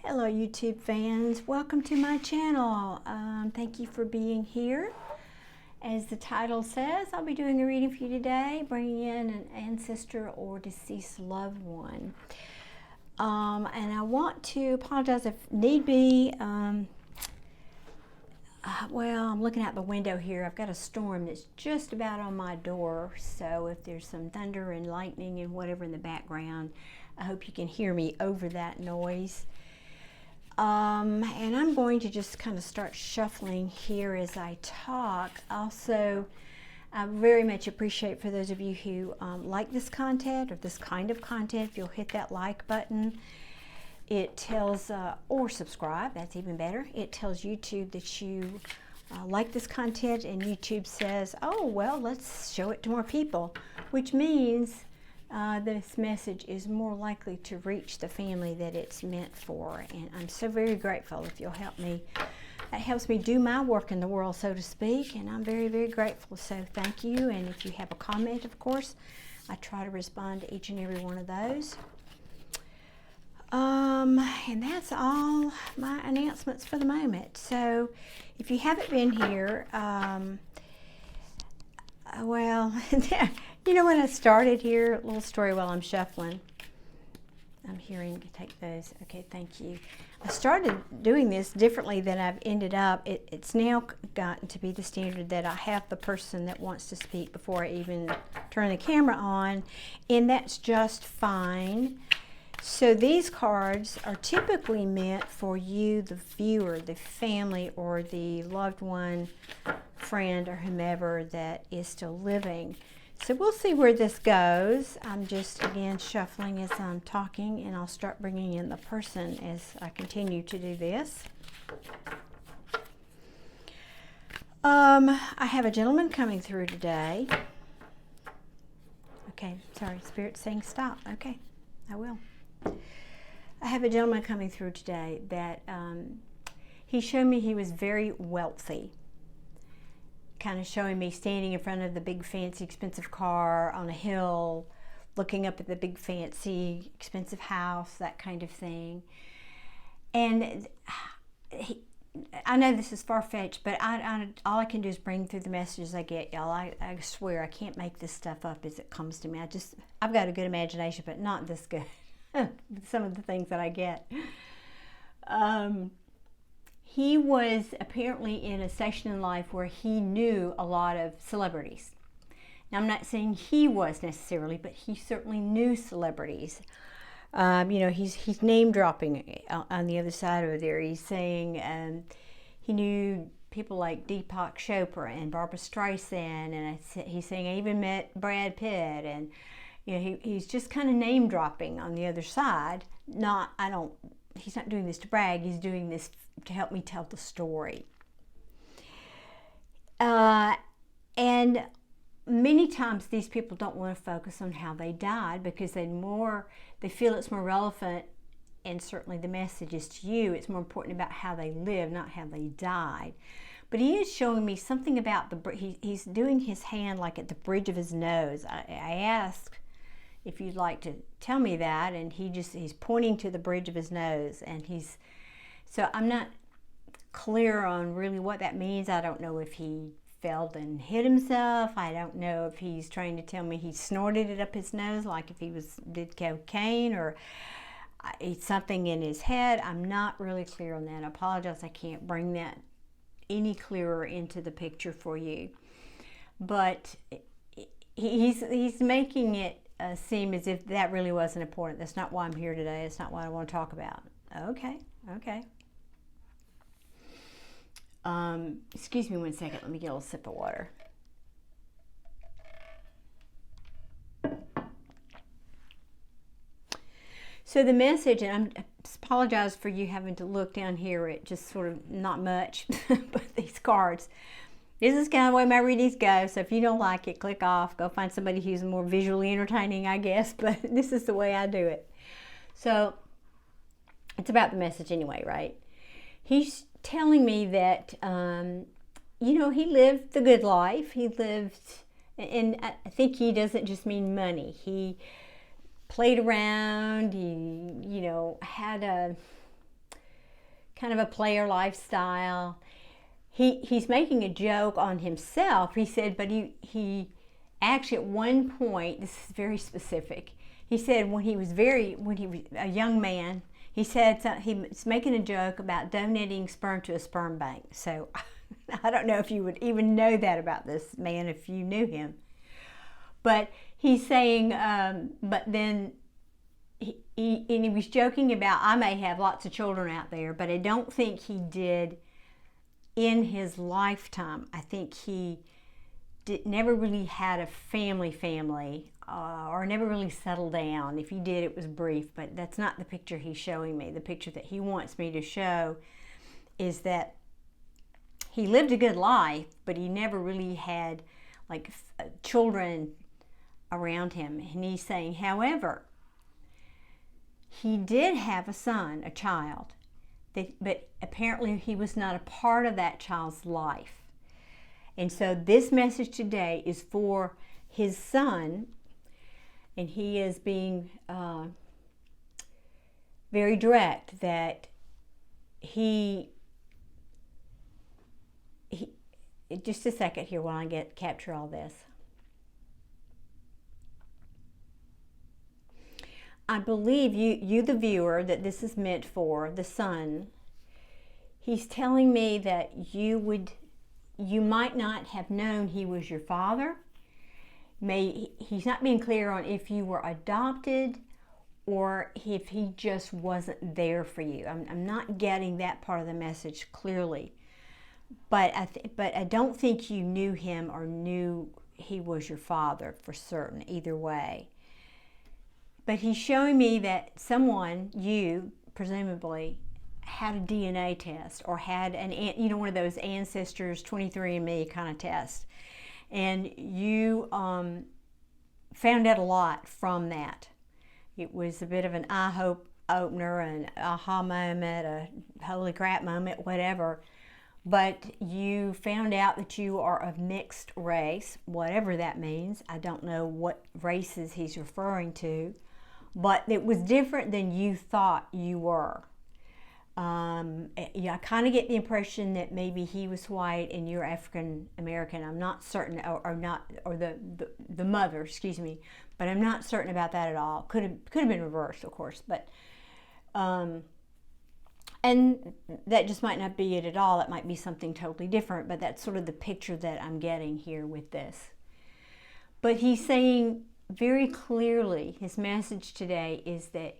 Hello YouTube fans, welcome to my channel. Thank you for being here. As the title says, I'll be doing a reading for you today, bringing in an ancestor or deceased loved one. And I want to apologize if need be. Well, I'm looking out the window here. I've got a storm that's just about on my door, so if there's some thunder and lightning and whatever in the background, I hope you can hear me over that noise. And I'm going to just kind of start shuffling here as I talk. Also, I very much appreciate for those of you who like this content or this kind of content, if you'll hit that like button. It tells, or subscribe, that's even better. It tells YouTube that you like this content, and YouTube says, oh, well, let's show it to more people, which means this message is more likely to reach the family that it's meant for. And I'm so very grateful if you'll help me. That helps me do my work in the world, so to speak, and I'm very, very grateful. So thank you. And if you have a comment, of course, I try to respond to each and every one of those. And that's all my announcements for the moment. So if you haven't been here, well, you know, when I started here, a little story while I'm shuffling. I'm hearing, take those. Okay, thank you. I started doing this differently than I've ended up. It's now gotten to be the standard that I have the person that wants to speak before I even turn the camera on, and that's just fine. So these cards are typically meant for you, the viewer, the family, or the loved one, friend, or whomever that is still living. So we'll see where this goes. I'm just, again, shuffling as I'm talking, and I'll start bringing in the person as I continue to do this. I have a gentleman coming through today. Okay, sorry, Spirit's saying stop. Okay, I will. I have a gentleman coming through today that he showed me he was very wealthy. Kind of showing me standing in front of the big fancy expensive car on a hill, looking up at the big fancy expensive house, that kind of thing. And I know this is far-fetched, but all I can do is bring through the messages I get, y'all. I swear I can't make this stuff up as it comes to me. I've got a good imagination, but not this good. Some of the things that I get. He was apparently in a section in life where he knew a lot of celebrities. Now, I'm not saying he was necessarily, but he certainly knew celebrities. You know, he's name dropping on the other side over there. He's saying he knew people like Deepak Chopra and Barbara Streisand, and he's saying I even met Brad Pitt, and you know, he's just kind of name dropping on the other side. He's not doing this to brag. He's doing this to help me tell the story. And many times these people don't want to focus on how they died because they feel it's more relevant, and certainly the message is to you. It's more important about how they live, not how they died. But he is showing me something about he's doing his hand like at the bridge of his nose. I asked if you'd like to tell me that, and he's pointing to the bridge of his nose, and so I'm not clear on really what that means. I don't know if he fell and hit himself. I don't know if he's trying to tell me he snorted it up his nose, like if he did cocaine, or it's something in his head. I'm not really clear on that. I apologize, I can't bring that any clearer into the picture for you. But he's making it seem as if that really wasn't important. That's not why I'm here today. It's not what I want to talk about. Okay. Excuse me one second. Let me get a little sip of water. So the message, and I apologize for you having to look down here at just sort of not much, but these cards. This is kind of the way my readings go, so if you don't like it, click off. Go find somebody who's more visually entertaining, I guess, but this is the way I do it. So it's about the message anyway, right? He's telling me that, you know, he lived the good life. He lived, and I think he doesn't just mean money. He played around, he, you know, had a kind of a player lifestyle. He's making a joke on himself. He said, but he actually at one point, this is very specific. He said when he was a young man, he said he was making a joke about donating sperm to a sperm bank. So I don't know if you would even know that about this man if you knew him. But he's saying, but then he was joking about, I may have lots of children out there, but I don't think he did in his lifetime. I think he never really had a family, or never really settled down. If he did, it was brief, but that's not the picture he's showing me. The picture that he wants me to show is that he lived a good life, but he never really had like children around him. And he's saying, however, he did have a son, a child, but apparently he was not a part of that child's life. And so this message today is for his son, and he is being very direct that he just a second here while I capture all this. I believe you the viewer, that this is meant for the son. He's telling me that you might not have known he was your father. He's not being clear on if you were adopted or if he just wasn't there for you. I'm not getting that part of the message clearly. But I don't think you knew him or knew he was your father for certain, either way. But he's showing me that someone, you presumably, had a DNA test or had one of those Ancestors 23andMe kind of tests, and you found out a lot from that. It was a bit of an eye opener, an aha moment, a holy crap moment, whatever. But you found out that you are of mixed race, whatever that means. I don't know what races he's referring to, but it was different than you thought you were. I kind of get the impression that maybe he was white and you're African American. I'm not certain, or the mother, excuse me, but I'm not certain about that at all. Could have been reversed, of course, but and that just might not be it at all. It might be something totally different, but that's sort of the picture that I'm getting here with this. But he's saying very clearly, his message today is that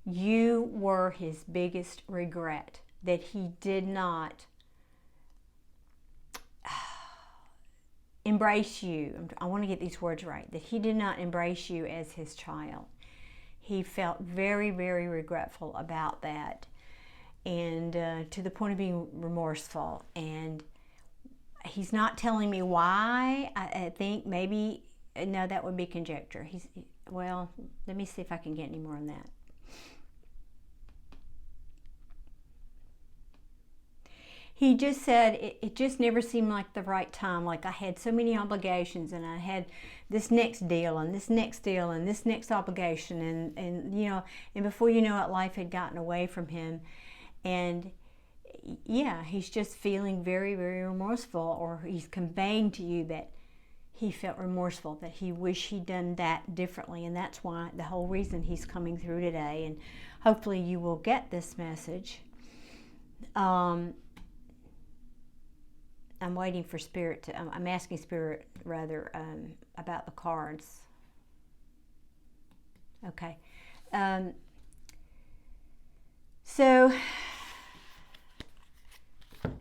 you were his biggest regret, that he did not embrace you. I want to get these words right, that he did not embrace you as his child. He felt very, very regretful about that, and to the point of being remorseful. And he's not telling me why. I think maybe, no, that would be conjecture. Well, let me see if I can get any more on that. He just said it just never seemed like the right time. Like I had so many obligations, and I had this next deal and this next deal and this next obligation, and before you know it, life had gotten away from him. And yeah, he's just feeling very, very remorseful, or he's conveying to you that he felt remorseful, that he wished he'd done that differently. And that's why, the whole reason he's coming through today. And hopefully you will get this message. I'm waiting for Spirit I'm asking Spirit rather about the cards. Okay. So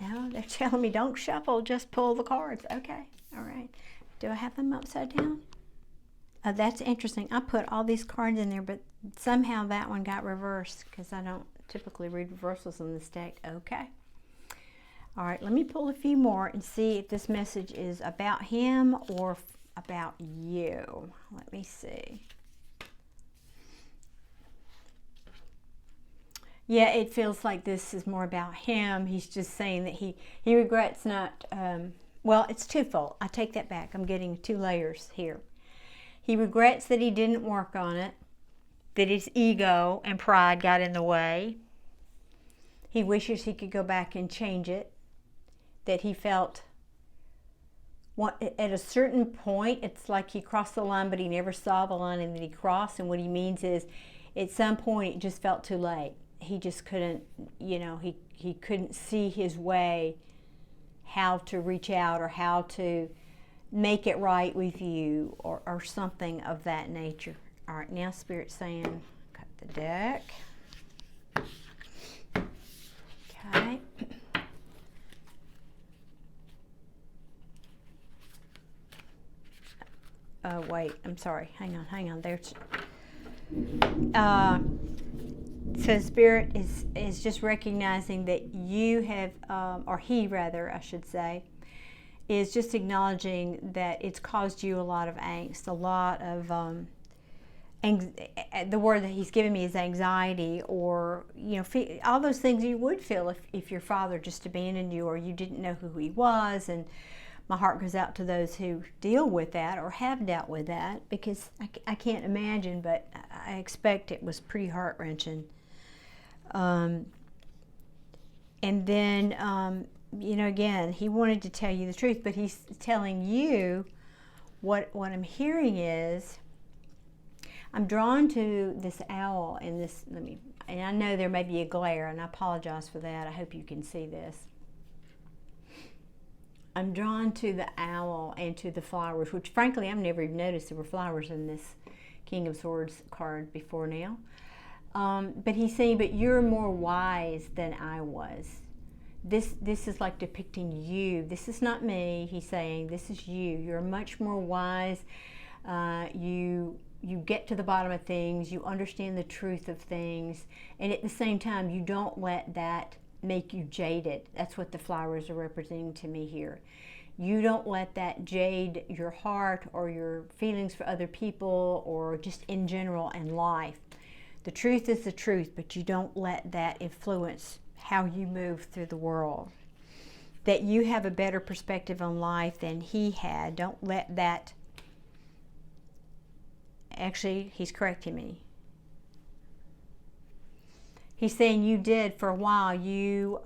now they're telling me don't shuffle, just pull the cards. Okay, all right. Do I have them upside down? Oh, that's interesting. I put all these cards in there, but somehow that one got reversed because I don't typically read reversals in this deck. Okay. All right, let me pull a few more and see if this message is about him or about you. Let me see. Yeah, it feels like this is more about him. He's just saying that he regrets not, well, it's twofold. I take that back. I'm getting 2 layers here. He regrets that he didn't work on it, that his ego and pride got in the way. He wishes he could go back and change it, that he felt at a certain point, it's like he crossed the line, but he never saw the line and that he crossed. And what he means is, at some point, it just felt too late. He just couldn't, he couldn't see his way how to reach out or how to make it right with you or something of that nature. All right, now Spirit's saying, cut the deck. Okay. Oh, wait, I'm sorry. Hang on. There's. So Spirit is just recognizing that you have, or he rather, I should say, is just acknowledging that it's caused you a lot of angst, a lot of, the word that he's given me is anxiety, or, all those things you would feel if your father just abandoned you or you didn't know who he was. And my heart goes out to those who deal with that or have dealt with that, because I can't imagine, but I expect it was pretty heart-wrenching. And then, again, he wanted to tell you the truth, but he's telling you what I'm hearing is, I'm drawn to this owl and this, and I know there may be a glare, and I apologize for that. I hope you can see this. I'm drawn to the owl and to the flowers, which frankly I've never even noticed there were flowers in this King of Swords card before now. But he's saying, but you're more wise than I was. This is like depicting you. This is not me. He's saying, this is you. You're much more wise. You get to the bottom of things. You understand the truth of things. And at the same time, you don't let that make you jaded. That's what the flowers are representing to me here. You don't let that jade your heart or your feelings for other people or just in general in life. The truth is the truth, but you don't let that influence how you move through the world. That you have a better perspective on life than he had. Don't let that. Actually, he's correcting me. He's saying you did for a while. You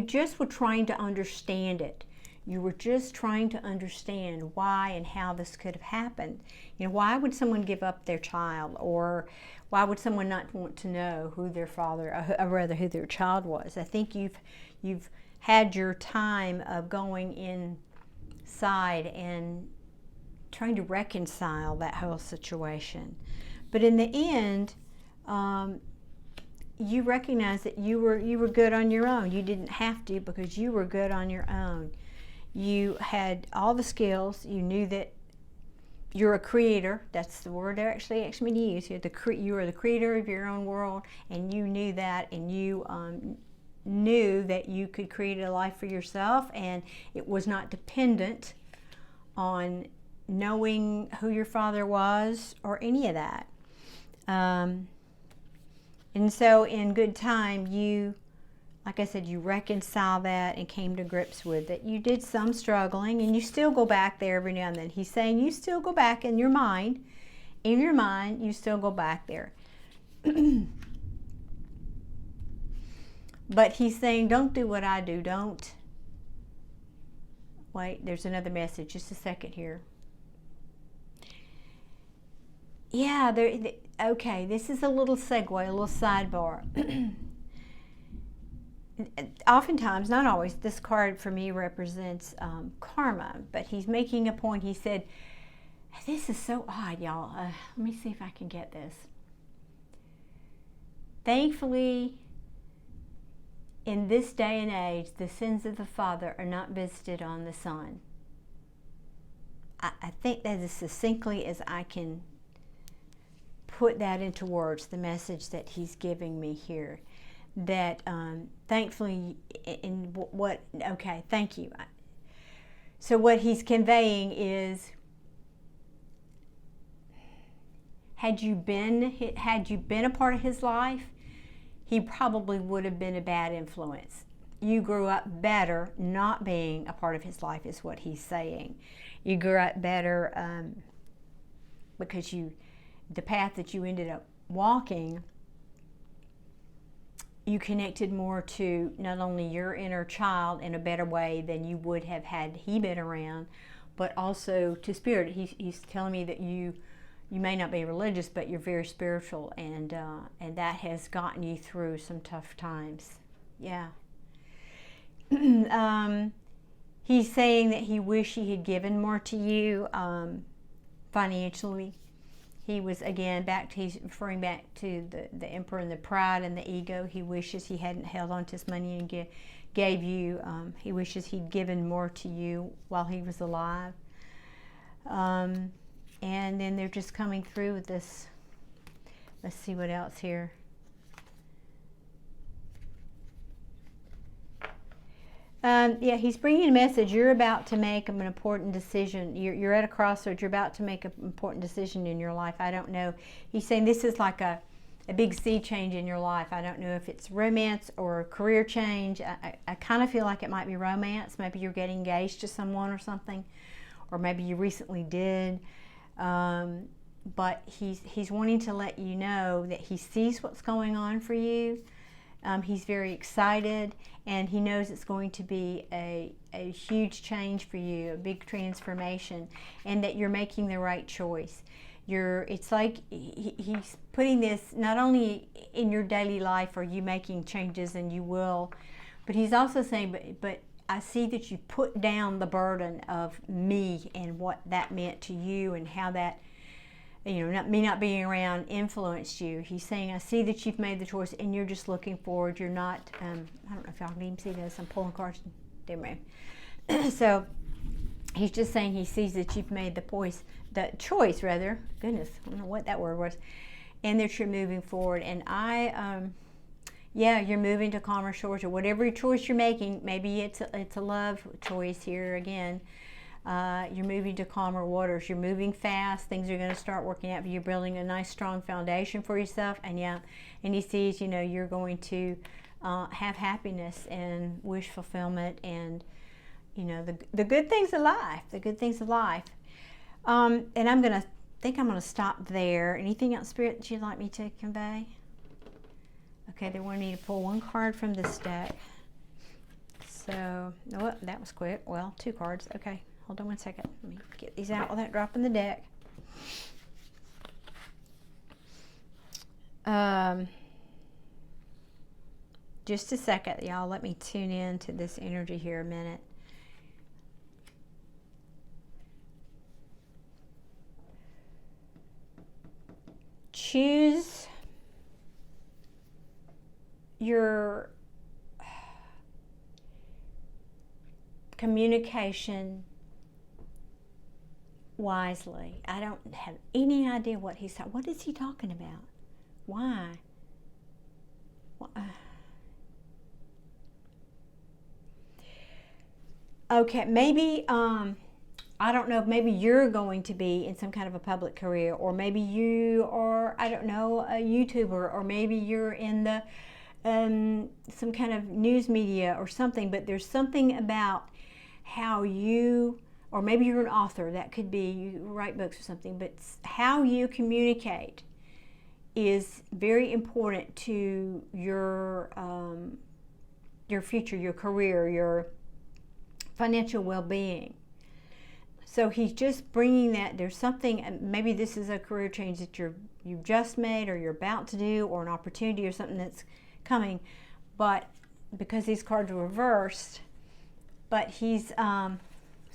just were trying to understand it. You were just trying to understand why and how this could have happened. Why would someone give up their child, or why would someone not want to know who their father, or rather who their child was? I think you've had your time of going inside and trying to reconcile that whole situation. But in the end, you recognize that you were good on your own. You didn't have to, because you were good on your own. You had all the skills. You knew that you're a creator. That's the word they're actually asking me to use here. You are the creator of your own world, and you knew that, and you knew that you could create a life for yourself, and it was not dependent on knowing who your father was or any of that. And so in good time, you, like I said, you reconcile that and came to grips with that. You did some struggling, and you still go back there every now and then. He's saying you still go back in your mind. In your mind, you still go back there. But he's saying, don't do what I do. Don't. Wait, there's another message. Just a second here. Yeah, okay, this is a little segue, a little sidebar. Oftentimes, not always, this card for me represents karma, but he's making a point. He said, this is so odd, y'all. Let me see if I can get this. Thankfully, in this day and age, the sins of the father are not visited on the son. I think that as succinctly as I can put that into words, the message that he's giving me here. That thankfully, thank you. So what he's conveying is, had you been a part of his life, he probably would have been a bad influence. You grew up better not being a part of his life, is what he's saying. You grew up better because the path that you ended up walking you connected more to not only your inner child in a better way than you would have had he been around, but also to spirit. He's telling me that you may not be religious, but you're very spiritual, and that has gotten you through some tough times. Yeah. He's saying that he wished he had given more to you financially. He was, again, he's referring back to the emperor and the pride and the ego. He wishes he hadn't held on to his money and gave you. He wishes he'd given more to you while he was alive. And then they're just coming through with this. Let's see what else here. Yeah, he's bringing a message. You're about to make an important decision. You're at a crossroads. You're about to make an important decision in your life. I don't know. He's saying this is like a big sea change in your life. I don't know if it's romance or a career change. I kind of feel like it might be romance. Maybe you're getting engaged to someone or something, or maybe you recently did. But he's wanting to let you know that he sees what's going on for you. He's very excited, and he knows it's going to be a huge change for you, a big transformation, and that you're making the right choice. It's like he's putting this not only in your daily life are you making changes, and you will, but he's also saying, but I see that you put down the burden of me and what that meant to you, and how that, me not being around influenced you. He's saying, I see that you've made the choice, and you're just looking forward. You're not, I don't know if y'all can even see this. I'm pulling cards. So he's just saying he sees that you've made the choice, goodness, I don't know what that word was, and that you're moving forward. And you're moving to calmer shores, or whatever choice you're making. Maybe it's a love choice here again. You're moving to calmer waters. You're moving fast. Things are going to start working out. But you're building a nice, strong foundation for yourself. And he sees, you're going to have happiness and wish fulfillment, and the good things of life. The good things of life. And I'm going to stop there. Anything else, Spirit, that you'd like me to convey? Okay, they want me to pull one card from this deck. So, that was quick. Well, 2 cards. Okay. Hold on one second. Let me get these out without dropping the deck. Just a second, y'all. Let me tune in to this energy here a minute. Choose your communication wisely. I don't have any idea what he's talking. What is he talking about? Why? Okay, maybe I don't know if maybe you're going to be in some kind of a public career, or maybe you are, I don't know, a YouTuber, or maybe you're in the some kind of news media or something. But there's something about how you, or maybe you're an author, that could be, you write books or something, but how you communicate is very important to your future, your career, your financial well-being. So he's just bringing that. There's something, maybe this is a career change that you've just made, or you're about to do, or an opportunity or something that's coming, but because these cards are reversed, but he's sorry,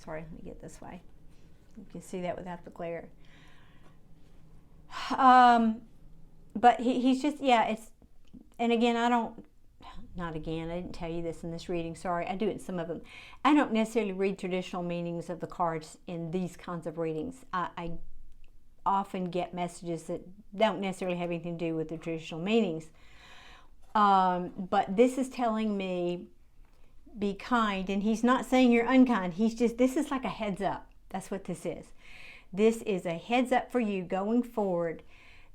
let me get this way. You can see that without the glare. But he's just, it's, and again, I didn't tell you this in this reading, sorry, I do it in some of them. I don't necessarily read traditional meanings of the cards in these kinds of readings. I often get messages that don't necessarily have anything to do with the traditional meanings. But this is telling me, be kind, and he's not saying you're unkind. This is like a heads up. That's what this is. This is a heads up for you going forward,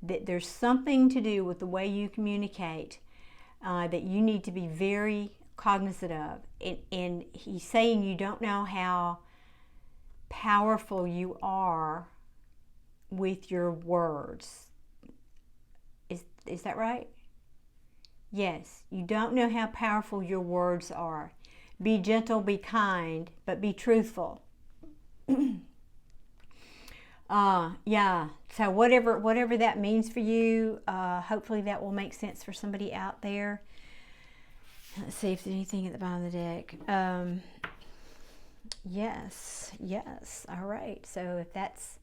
that there's something to do with the way you communicate that you need to be very cognizant of. And he's saying you don't know how powerful you are with your words. Is that right? Yes, you don't know how powerful your words are. Be gentle, be kind, but be truthful. Yeah, so whatever that means for you, hopefully that will make sense for somebody out there. Let's see if there's anything at the bottom of the deck. Yes, all right. So if that's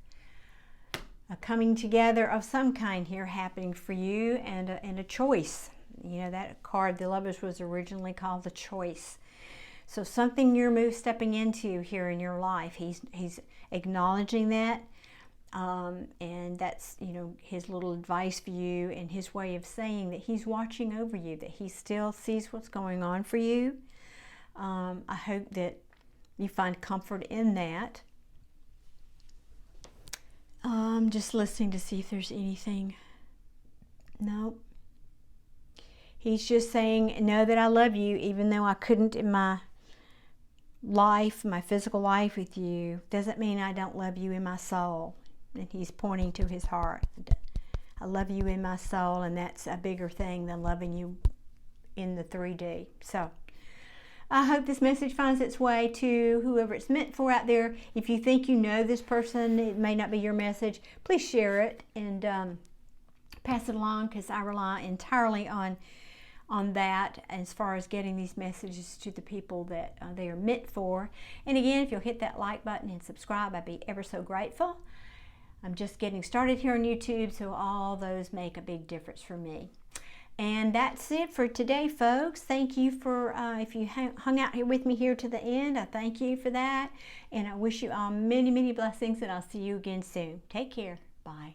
a coming together of some kind here happening for you, and a choice. You know, that card, the Lovers, was originally called the choice. So something you're stepping into here in your life. He's acknowledging that. And that's, you know, his little advice for you, and his way of saying that he's watching over you, that he still sees what's going on for you. I hope that you find comfort in that. I'm just listening to see if there's anything. Nope. He's just saying, know that I love you, even though I couldn't in my life, my physical life with you, doesn't mean I don't love you in my soul. And he's pointing to his heart. I love you in my soul, and that's a bigger thing than loving you in the 3D. So I hope this message finds its way to whoever it's meant for out there. If you think you know this person, it may not be your message, please share it and pass it along, because I rely entirely on that as far as getting these messages to the people that they are meant for. And again, if you'll hit that like button and subscribe, I'd be ever so grateful. I'm just getting started here on YouTube, so all those make a big difference for me. And that's it for today, folks. Thank you for, if you hung out here with me here to the end, I thank you for that. And I wish you all many, many blessings, and I'll see you again soon. Take care. Bye.